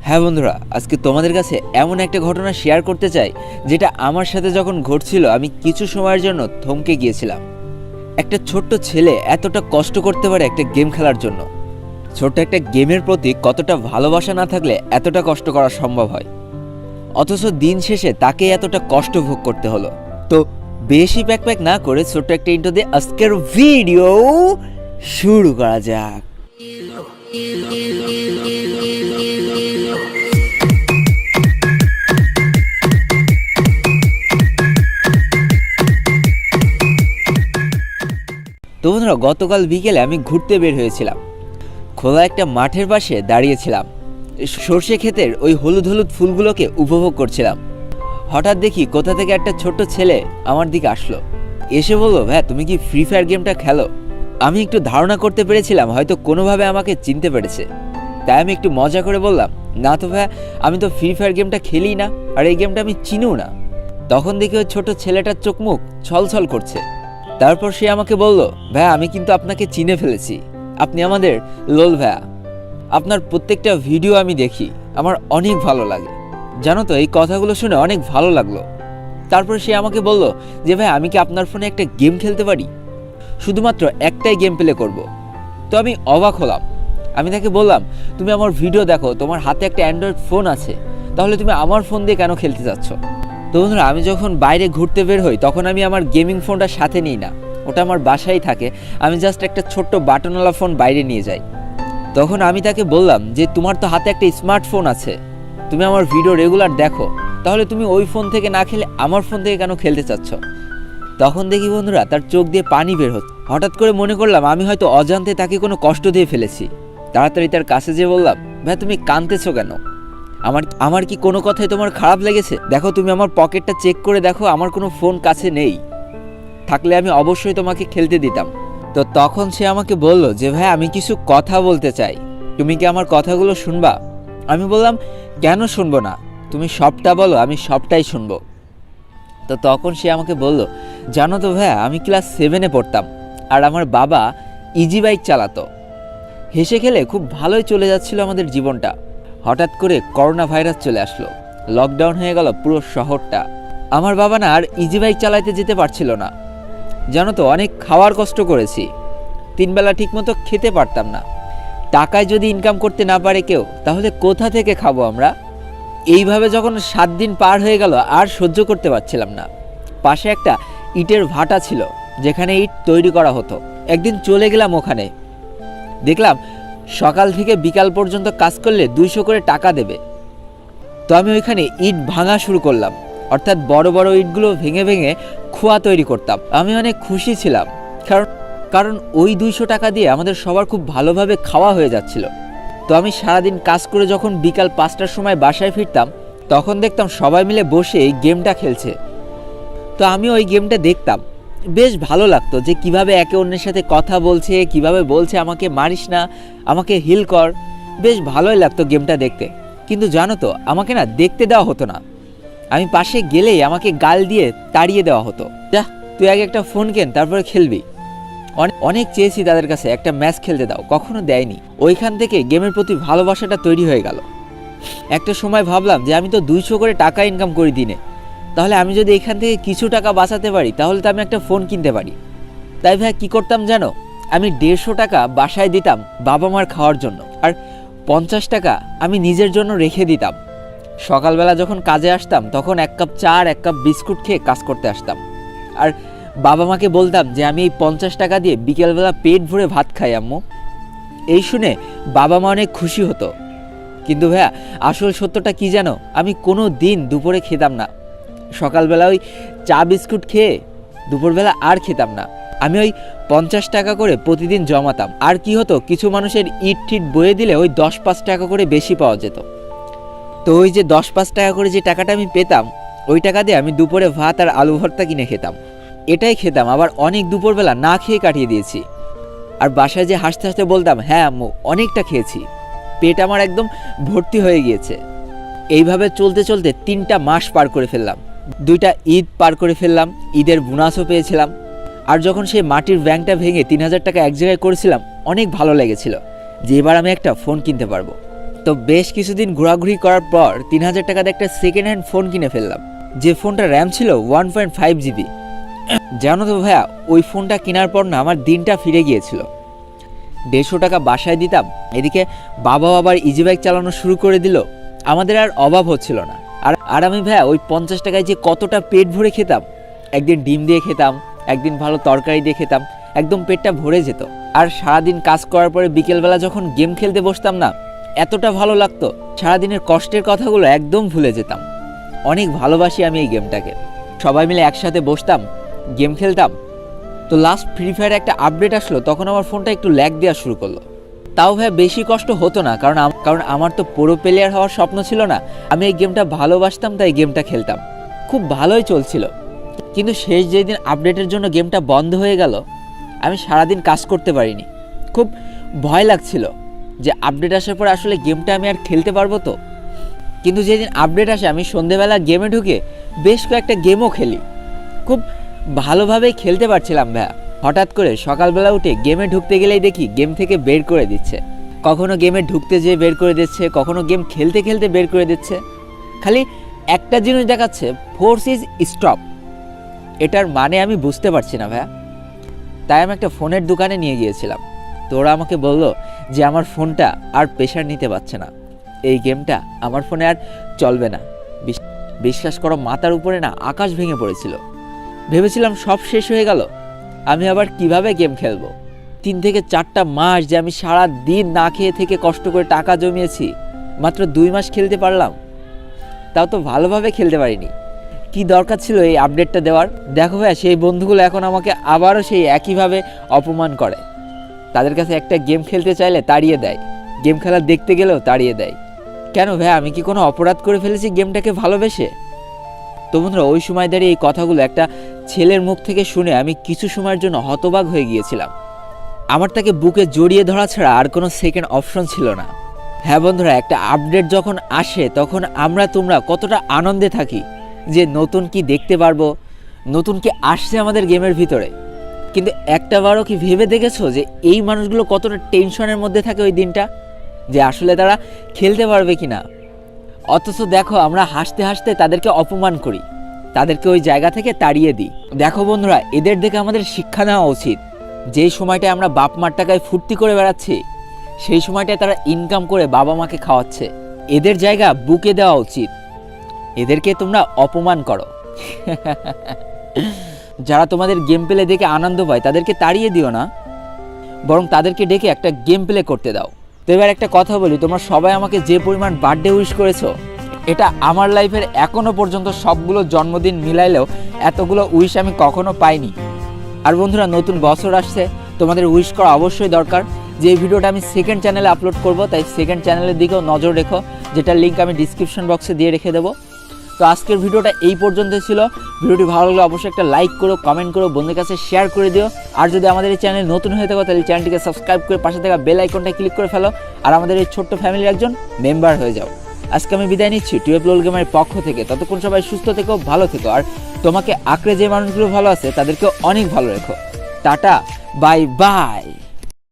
হ্যাঁ বন্ধুরা, আজকে তোমাদের কাছে এমন একটা ঘটনা শেয়ার করতে চাই যেটা আমার সাথে যখন ঘটছিল আমি কিছু সময়ের জন্য থমকে গিয়েছিলাম। একটা ছোট্ট ছেলে এতটা কষ্ট করতে পারে একটা গেম খেলার জন্য। ছোট্ট একটা গেমের প্রতি কতটা ভালোবাসা না থাকলে এতটা কষ্ট করা সম্ভব হয়, অথচ দিন শেষে তাকে এতটা কষ্ট ভোগ করতে হলো। তো বেশি প্যাক না করে ছোট্ট একটা ইন্ট্রো দিয়ে আজকের ভিডিও শুরু করা যাক। তো বন্ধুরা, গতকাল বিকেলে আমি ঘুরতে বের হয়েছিলাম। খোলা একটা মাঠের পাশে দাঁড়িয়েছিলাম, সর্ষে ক্ষেতের ওই হলুদ হলুদ ফুলগুলোকে উপভোগ করছিলাম। হঠাৎ দেখি কোথা থেকে একটা ছোট্ট ছেলে আমার দিকে আসলো, এসে বললো, ভাই তুমি কি ফ্রি ফায়ার গেমটা খেলো? আমি একটু ধারণা করতে পেরেছিলাম হয়তো কোনোভাবে আমাকে চিনতে পেরেছে, তাই আমি একটু মজা করে বললাম, না তো ভাই, আমি তো ফ্রি ফায়ার গেমটা খেলি না, আর এই গেমটা আমি চিনিও না। তখন দেখি ওই ছোট ছেলেটার চোখ মুখ ছলছল করছে। তারপর সে আমাকে বলল, ভাইয়া আমি কিন্তু আপনাকে চিনে ফেলেছি, আপনি আমাদের লোল ভাইয়া, আপনার প্রত্যেকটা ভিডিও আমি দেখি, আমার অনেক ভালো লাগে। জানো তো, এই কথাগুলো শুনে অনেক ভালো লাগলো। তারপর সে আমাকে বলল যে, ভাই আমি কি আপনার ফোনে একটা গেম খেলতে পারি? শুধুমাত্র একটাই গেম প্লে করব। তো আমি অবাক হলাম। আমি তাকে বললাম, তুমি আমার ভিডিও দেখো, তোমার হাতে একটা অ্যান্ড্রয়েড ফোন আছে, তাহলে তুমি আমার ফোন দিয়ে কেন খেলতে চাচ্ছ? তো বন্ধুরা, আমি যখন বাইরে ঘুরতে বের হই তখন আমি আমার গেমিং ফোনটা সাথে নিই না, ওটা আমার বাসায় থাকে। আমি জাস্ট একটা ছোট্ট বাটনওয়ালা ফোন বাইরে নিয়ে যাই। তখন আমি তাকে বললাম যে, তোমার তো হাতে একটা স্মার্টফোন আছে, তুমি আমার ভিডিও রেগুলার দেখো, তাহলে তুমি ওই ফোন থেকে না খেলে আমার ফোন থেকে কেন খেলতে চাচ্ছ? তখন দেখি বন্ধুরা, তার চোখ দিয়ে পানি বের হচ্ছে। হঠাৎ করে মনে করলাম আমি হয়তো অজান্তে তাকে কোনো কষ্ট দিয়ে ফেলেছি। তাড়াতাড়ি তার কাছে যেয়ে বললাম, ভাই তুমি কাঁদতেছো কেন? আমার কি কোনো কথাই তোমার খারাপ লেগেছে? দেখো, তুমি আমার পকেটটা চেক করে দেখো, আমার কোনো ফোন কাছে নেই, থাকলে আমি অবশ্যই তোমাকে খেলতে দিতাম। তো তখন সে আমাকে বলল যে, ভাই আমি কিছু কথা বলতে চাই, তুমি কি আমার কথাগুলো শুনবা? আমি বললাম, কেন শুনবো না, তুমি সবটা বলো, আমি সবটাই শুনবো। তো তখন সে আমাকে বলল, জানো তো ভাইয়া, আমি ক্লাস 7-এ পড়তাম, আর আমার বাবা ইজি বাইক চালাতো। হেসে খেলে খুব ভালোই চলে যাচ্ছিল আমাদের জীবনটা। হঠাৎ করে করোনা ভাইরাস চলে আসলো, লকডাউন হয়ে গেল পুরো শহরটা। আমার বাবা না আর ইজি বাইক চালাইতে যেতে পারছিল না। জানো তো, অনেক খাওয়ার কষ্ট করেছি, 3 বেলা ঠিকমতো খেতে পারতাম না। টাকায় যদি ইনকাম করতে না পারে কেউ, তাহলে কোথা থেকে খাবো আমরা? এইভাবে যখন 7 দিন পার হয়ে গেল, আর সহ্য করতে পারছিলাম না। পাশে একটা ইটের ভাটা ছিল, যেখানে ইট তৈরি করা হতো। একদিন চলে গেলাম ওখানে, দেখলাম সকাল থেকে বিকাল পর্যন্ত কাজ করলে 200 করে টাকা দেবে। তো আমি ওইখানে ইট ভাঙা শুরু করলাম, অর্থাৎ বড় বড় ইটগুলো ভেঙে ভেঙে খোয়া তৈরি করতাম। আমি অনেক খুশি ছিলাম, কারণ ওই 200 টাকা দিয়ে আমাদের সবার খুব ভালোভাবে খাওয়া হয়ে যাচ্ছিল। তো আমি সারাদিন কাজ করে যখন বিকাল 5টার সময় বাসায় ফিরতাম, তখন দেখতাম সবাই মিলে বসে এই গেমটা খেলছে। তো আমি ওই গেমটা দেখতাম, বেশ ভালো লাগতো যে কিভাবে একে অন্যের সাথে কথা বলছে, কিভাবে বলছে আমাকে মারিস না, আমাকে হিল কর। বেশ ভালোই লাগতো গেমটা দেখতে। কিন্তু জানো তো, আমাকে না দেখতে দেওয়া হতো না। আমি পাশে গেলেই আমাকে গাল দিয়ে তাড়িয়ে দেওয়া হতো, যা তুই আগে একটা ফোন কেন, তারপরে খেলবি। অনেক চেয়েছি তাদের কাছে একটা ম্যাচ খেলতে দাও, কখনো দেয়নি। ওইখান থেকে গেমের প্রতি ভালোবাসাটা তৈরি হয়ে গেল। একটা সময় ভাবলাম যে আমি তো 200 করে টাকা ইনকাম করি দিনে, তাহলে আমি যদি এখান থেকে কিছু টাকা বাঁচাতে পারি, তাহলে তো আমি একটা ফোন কিনতে পারি। তাই ভাই কী করতাম জানো, আমি 150 টাকা বাসায় দিতাম বাবা মার খাওয়ার জন্য, আর 50 টাকা আমি নিজের জন্য রেখে দিতাম। সকালবেলা যখন কাজে আসতাম, তখন 1 কাপ চা আর 1 কাপ বিস্কুট খেয়ে কাজ করতে আসতাম। আর বাবা মাকে বলতাম যে আমি এই 50 টাকা দিয়ে বিকেলবেলা পেট ভরে ভাত খাই আম্মু। এই শুনে বাবা মা অনেক খুশি হতো। কিন্তু ভাইয়া, আসল সত্যটা কি জানো, আমি কোনো দিন দুপুরে খেতাম না। সকালবেলা ওই চা বিস্কুট খেয়ে দুপুরবেলা আর খেতাম না। আমি ওই 50 টাকা করে প্রতিদিন জমাতাম। আর কি হতো, কিছু মানুষের ইট ঠিট বয়ে দিলে ওই 10-5 টাকা করে বেশি পাওয়া যেত। তো ওই যে 10-5 টাকা করে যে টাকাটা আমি পেতাম, ওই টাকা দিয়ে আমি দুপুরে ভাত আর আলু ভর্তা কিনে খেতাম। এটাই খেতাম, আবার অনেক দুপুরবেলা না খেয়ে কাটিয়ে দিয়েছি। আর বাসায় যে হাসতে হাসতে বলতাম, হ্যাঁ আম্মু অনেকটা খেয়েছি, পেট আমার একদম ভর্তি হয়ে গিয়েছে। এইভাবে চলতে চলতে 3টা মাস পার করে ফেললাম, 2টা ঈদ পার করে ফেললাম, ঈদের বোনাসও পেয়েছিলাম। আর যখন সেই মাটির ব্যাংকটা ভেঙে 3000 টাকা এক জায়গায় করেছিলাম, অনেক ভালো লেগেছিল যে এবার আমি একটা ফোন কিনতে পারবো। তো বেশ কিছুদিন ঘোরাঘুরি করার পর 3000 টাকাতে একটা সেকেন্ড হ্যান্ড ফোন কিনে ফেললাম, যে ফোনটা র্যাম ছিল 1.5 জিবি। জানো তো ভাইয়া, ওই ফোনটা কেনার পর না আমার দিনটা ফিরে গিয়েছিল। 150 টাকা বাসায় দিতাম, এদিকে বাবা আবার ইজি বাইক চালানো শুরু করে দিল, আমাদের আর অভাব হচ্ছিল না। আর আমি ভাইয়া ওই 50 টাকায় যে কতটা পেট ভরে খেতাম, একদিন ডিম দিয়ে খেতাম, একদিন ভালো তরকারি দিয়ে খেতাম, একদম পেটটা ভরে যেত। আর সারাদিন কাজ করার পরে বিকেলবেলা যখন গেম খেলতে বসতাম না, এতটা ভালো লাগতো, সারাদিনের কষ্টের কথাগুলো একদম ভুলে যেতাম। অনেক ভালোবাসি আমি এই গেমটাকে। সবাই মিলে একসাথে বসতাম, গেম খেলতাম। তো লাস্ট ফ্রি ফায়ার একটা আপডেট আসলো, তখন আমার ফোনটা একটু ল্যাগ দেওয়া শুরু করলো। তাও ভাই বেশি কষ্ট হতো না, কারণ আমার তো প্রো প্লেয়ার হওয়ার স্বপ্ন ছিল না। আমি এই গেমটা ভালোবাসতাম, তাই গেমটা খেলতাম, খুব ভালোই চলছিল। কিন্তু শেষ যেদিন আপডেটের জন্য গেমটা বন্ধ হয়ে গেল, আমি সারাদিন কাজ করতে পারিনি। খুব ভয় লাগছিল যে আপডেট আসার পর আসলে গেমটা আমি আর খেলতে পারবো তো। কিন্তু যেদিন আপডেট আসে, আমি সন্ধেবেলা গেমে ঢুকে বেশ কয়েকটা গেমও খেলি, খুব ভালোভাবেই খেলতে পারছিলাম ভাইয়া। হঠাৎ করে সকালবেলা উঠে গেমে ঢুকতে গেলেই দেখি গেম থেকে বের করে দিচ্ছে, কখনো গেমে ঢুকতে যেয়ে বের করে দিচ্ছে, কখনো গেম খেলতে খেলতে বের করে দিচ্ছে। খালি একটা জিনিস দেখাচ্ছে, ফোর্স ইজ স্টপ। এটার মানে আমি বুঝতে পারছি না ভাইয়া। তাই আমি একটা ফোনের দোকানে নিয়ে গিয়েছিলাম। তো ওরা আমাকে বললো যে আমার ফোনটা আর প্রেশার নিতে পারছে না, এই গেমটা আমার ফোনে আর চলবে না। বিশ্বাস করো, মাথার উপরে না আকাশ ভেঙে পড়েছিল। ভেবেছিলাম সব শেষ হয়ে গেল, আমি আবার কিভাবে গেম খেলবো। 3 থেকে 4টা মাস যে আমি সারা দিন না খেয়ে থেকে কষ্ট করে টাকা জমিয়েছি, মাত্র 2 মাস খেলতে পারলাম, তাও তো ভালোভাবে খেলতে পারিনি। কি দরকার ছিল এই আপডেটটা দেওয়ার? দেখো ভাইয়া, সেই বন্ধুগুলো এখন আমাকে আবারও সেই একইভাবে অপমান করে। তাদের কাছে একটা গেম খেলতে চাইলে তাড়িয়ে দেয়, গেম খেলা দেখতে গেলেও তাড়িয়ে দেয়। কেন ভাইয়া, আমি কি কোনো অপরাধ করে ফেলেছি গেমটাকে ভালোবেসে? তো বন্ধুরা, ওই সময় দাঁড়িয়ে এই কথাগুলো একটা ছেলের মুখ থেকে শুনে আমি কিছু সময়ের জন্য হতবাক হয়ে গিয়েছিলাম। আমার তাকে বুকে জড়িয়ে ধরা ছাড়া আর কোনো সেকেন্ড অপশন ছিল না। হ্যাঁ বন্ধুরা, একটা আপডেট যখন আসে তখন তোমরা কতটা আনন্দে থাকি যে নতুন কি দেখতে পারবো, নতুন কি আসছে আমাদের গেমের ভিতরে। কিন্তু একটাবারও কি ভেবে দেখেছো যে এই মানুষগুলো কতটা টেনশনের মধ্যে থাকে ওই দিনটা, যে আসলে তারা খেলতে পারবে কি না? অথচ দেখো, আমরা হাসতে হাসতে তাদেরকে অপমান করি, তাদেরকে ওই জায়গা থেকে তাড়িয়ে দিই। দেখো বন্ধুরা, এদের দেখে আমাদের শিক্ষা নেওয়া উচিত। যেই সময়টায় আমরা বাপ মার টাকায় ফুর্তি করে বেড়াচ্ছি, সেই সময়টায় তারা ইনকাম করে বাবা মাকে খাওয়াচ্ছে। এদের জায়গা বুকে দেওয়া উচিত। এদেরকে তোমরা অপমান করো। যারা তোমাদের গেম প্লে দেখে আনন্দ পায় তাদেরকে তাড়িয়ে দিও না, বরং তাদেরকে ডেকে একটা গেম প্লে করতে দাও। তো এবার একটা কথা বলি, তোমরা সবাই আমাকে যে পরিমাণ বার্থডে উইশ করেছো, এটা আমার লাইফের এখনো পর্যন্ত সবগুলো জন্মদিন মিলাইলেও এতগুলো উইশ আমি কখনো পাইনি। আর বন্ধুরা, নতুন বছর আসছে, তোমাদের উইশ করা অবশ্যই দরকার। যে এই ভিডিওটা আমি সেকেন্ড চ্যানেলে আপলোড করব, তাই সেকেন্ড চ্যানেলের দিকেও নজর রেখো, যেটার লিঙ্ক আমি ডিসক্রিপশন বক্সে দিয়ে রেখে দেবো। তো আজকের ভিডিওটা এই পর্যন্ত ছিল। ভিডিওটি ভালো লাগলে অবশ্যই একটা লাইক করো, কমেন্ট করো, বন্ধুদের কাছে শেয়ার করে দিও। আর যদি আমাদের এই চ্যানেল নতুন হয়ে থাকো, তাহলে চ্যানেলটিকে সাবস্ক্রাইব করে পাশে থাকা বেল আইকনটা ক্লিক করে ফেলো, আর আমাদের এই ছোট্ট ফ্যামিলির একজন মেম্বার হয়ে যাও। আজকে আমি বিদায় নিচ্ছি টুয়েলভ লোল গেমের পক্ষ থেকে। ততক্ষণ সবাই সুস্থ থেকো, ভালো থেকো, আর তোমাকে আঁকড়ে যে মানুষগুলো ভালো আছে তাদেরকেও অনেক ভালো রেখো। Tata, bye bye.